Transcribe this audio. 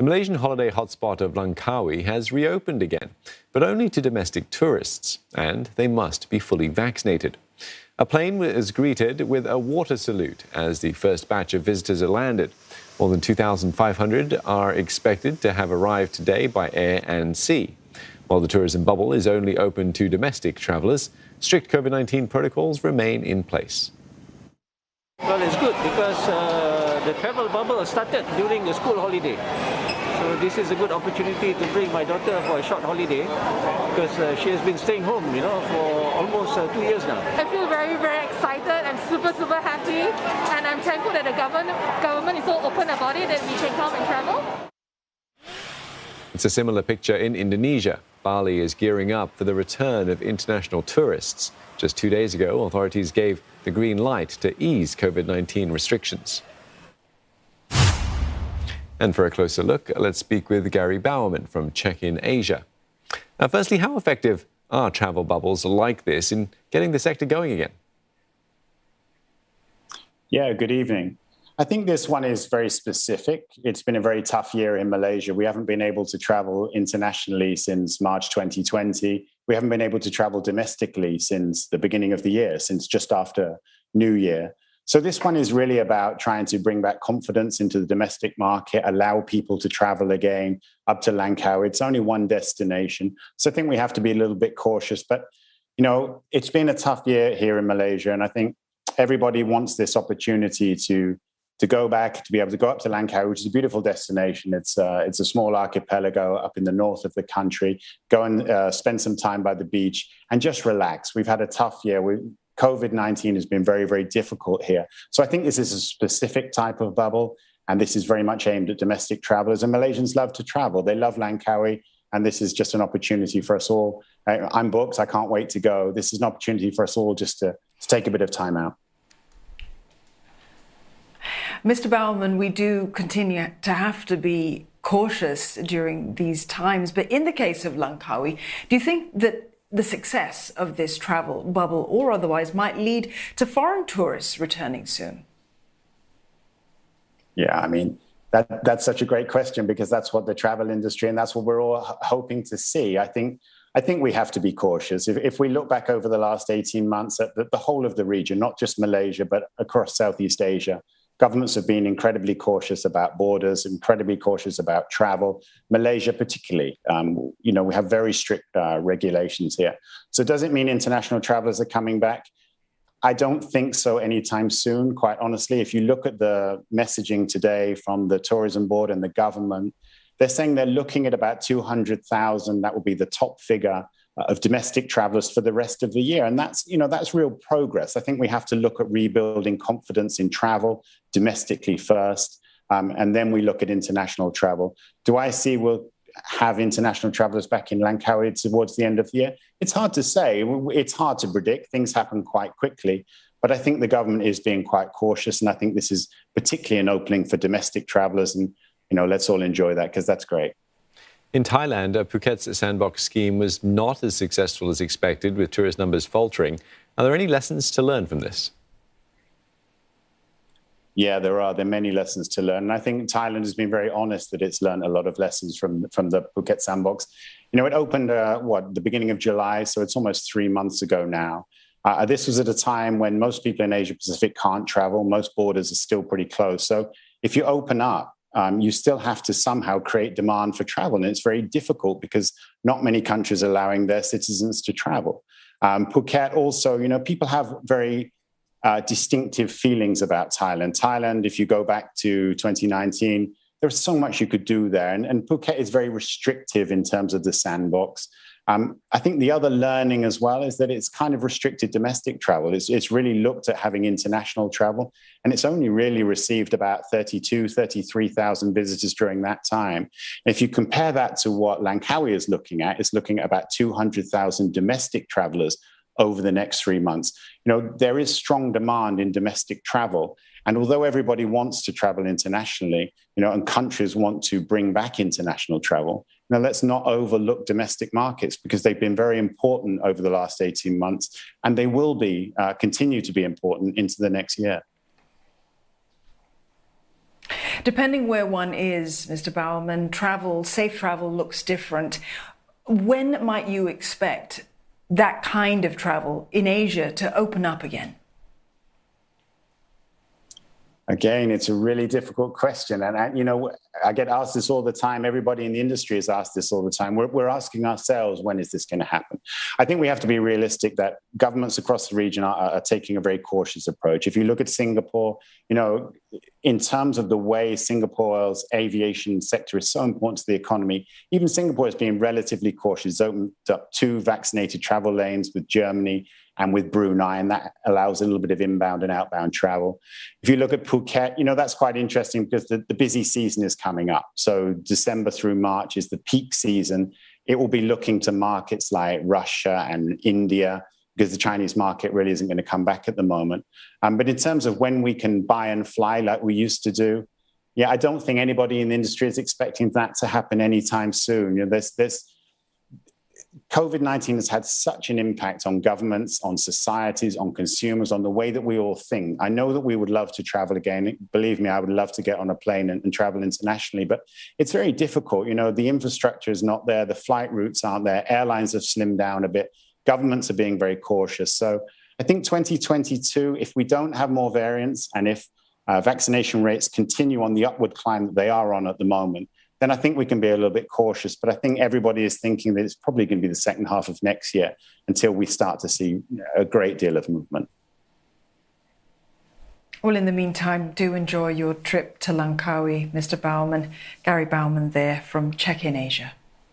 The Malaysian holiday hotspot of Langkawi has reopened again, but only to domestic tourists, and they must be fully vaccinated. A plane was greeted with a water salute as the first batch of visitors are landed. More than 2,500 are expected to have arrived today by air and sea. While the tourism bubble is only open to domestic travellers, strict COVID-19 protocols remain in place. Well, it's good because the travel bubble started during the school holiday. So this is a good opportunity to bring my daughter for a short holiday because she has been staying home, for almost 2 years now. I feel very, very excited. I'm super happy, and I'm thankful that the government is so open about it that we can come and travel. It's a similar picture in Indonesia. Bali is gearing up for the return of international tourists. Just 2 days ago, authorities gave the green light to ease COVID-19 restrictions. And for a closer look, let's speak with Gary Bowerman from Check-in Asia. Now, firstly, how effective are travel bubbles like this in getting the sector going again? Yeah, good evening. I think this one is very specific. It's been a very tough year in Malaysia. We haven't been able to travel internationally since March 2020. We haven't been able to travel domestically since the beginning of the year, since just after New Year. So this one is really about trying to bring back confidence into the domestic market, allow people to travel again up to Langkawi. It's only one destination. So I think we have to be a little bit cautious. But, it's been a tough year here in Malaysia. And I think everybody wants this opportunity to go back, to be able to go up to Langkawi, which is a beautiful destination. It's a small archipelago up in the north of the country. Go and spend some time by the beach and just relax. We've had a tough year. COVID-19 has been very, very difficult here. So I think this is a specific type of bubble, and this is very much aimed at domestic travelers. And Malaysians love to travel. They love Langkawi, and this is just an opportunity for us all. I'm booked. I can't wait to go. This is an opportunity for us all just to take a bit of time out. Mr. Bowerman, we do continue to have to be cautious during these times. But in the case of Langkawi, do you think that the success of this travel bubble or otherwise might lead to foreign tourists returning soon? Yeah, I mean, that's such a great question because that's what the travel industry and that's what we're all hoping to see. I think we have to be cautious. If we look back over the last 18 months at the whole of the region, not just Malaysia, but across Southeast Asia, governments have been incredibly cautious about borders, incredibly cautious about travel. Malaysia particularly, we have very strict regulations here. So does it mean international travelers are coming back? I don't think so anytime soon, quite honestly. If you look at the messaging today from the tourism board and the government, they're saying they're looking at about 200,000. That will be the top figure of domestic travelers for the rest of the year. And that's real progress. I think we have to look at rebuilding confidence in travel domestically first, and then we look at international travel. Do I see we'll have international travelers back in Langkawi towards the end of the year? It's hard to say. It's hard to predict. Things happen quite quickly. But I think the government is being quite cautious. And I think this is particularly an opening for domestic travelers. And, let's all enjoy that because that's great. In Thailand, Phuket's sandbox scheme was not as successful as expected, with tourist numbers faltering. Are there any lessons to learn from this? Yeah, there are. There are many lessons to learn. And I think Thailand has been very honest that it's learned a lot of lessons from the Phuket sandbox. It opened, the beginning of July, so it's almost 3 months ago now. This was at a time when most people in Asia Pacific can't travel. Most borders are still pretty closed. So if you open up, you still have to somehow create demand for travel. And it's very difficult because not many countries are allowing their citizens to travel. Phuket also, people have very distinctive feelings about Thailand. Thailand, if you go back to 2019, there's so much you could do there. And Phuket is very restrictive in terms of the sandbox. I think the other learning as well is that it's kind of restricted domestic travel. It's really looked at having international travel, and it's only really received about 33,000 visitors during that time. And if you compare that to what Langkawi is looking at, it's looking at about 200,000 domestic travelers over the next 3 months. There is strong demand in domestic travel. And although everybody wants to travel internationally, and countries want to bring back international travel, let's not overlook domestic markets because they've been very important over the last 18 months, and they will be continue to be important into the next year. Depending where one is, Mr. Bowerman, safe travel looks different. When might you expect that kind of travel in Asia to open up again? Again, it's a really difficult question. And, I get asked this all the time. Everybody in the industry is asked this all the time. We're asking ourselves, when is this going to happen? I think we have to be realistic that governments across the region are taking a very cautious approach. If you look at Singapore, in terms of the way Singapore's aviation sector is so important to the economy, even Singapore is being relatively cautious. It's opened up 2 vaccinated travel lanes with Germany and with Brunei, and that allows a little bit of inbound and outbound travel. If you look at Phuket, that's quite interesting because the busy season is coming up. So December through March is the peak season. It will be looking to markets like Russia and India because the Chinese market really isn't going to come back at the moment. But in terms of when we can buy and fly like we used to do, I don't think anybody in the industry is expecting that to happen anytime soon. COVID-19 has had such an impact on governments, on societies, on consumers, on the way that we all think. I know that we would love to travel again. Believe me, I would love to get on a plane and travel internationally, but it's very difficult. The infrastructure is not there. The flight routes aren't there. Airlines have slimmed down a bit. Governments are being very cautious. So I think 2022, if we don't have more variants and if vaccination rates continue on the upward climb that they are on at the moment, then I think we can be a little bit cautious. But I think everybody is thinking that it's probably going to be the second half of next year until we start to see a great deal of movement. Well, in the meantime, do enjoy your trip to Langkawi, Mr. Bowerman. Gary Bowerman there from Check-in Asia.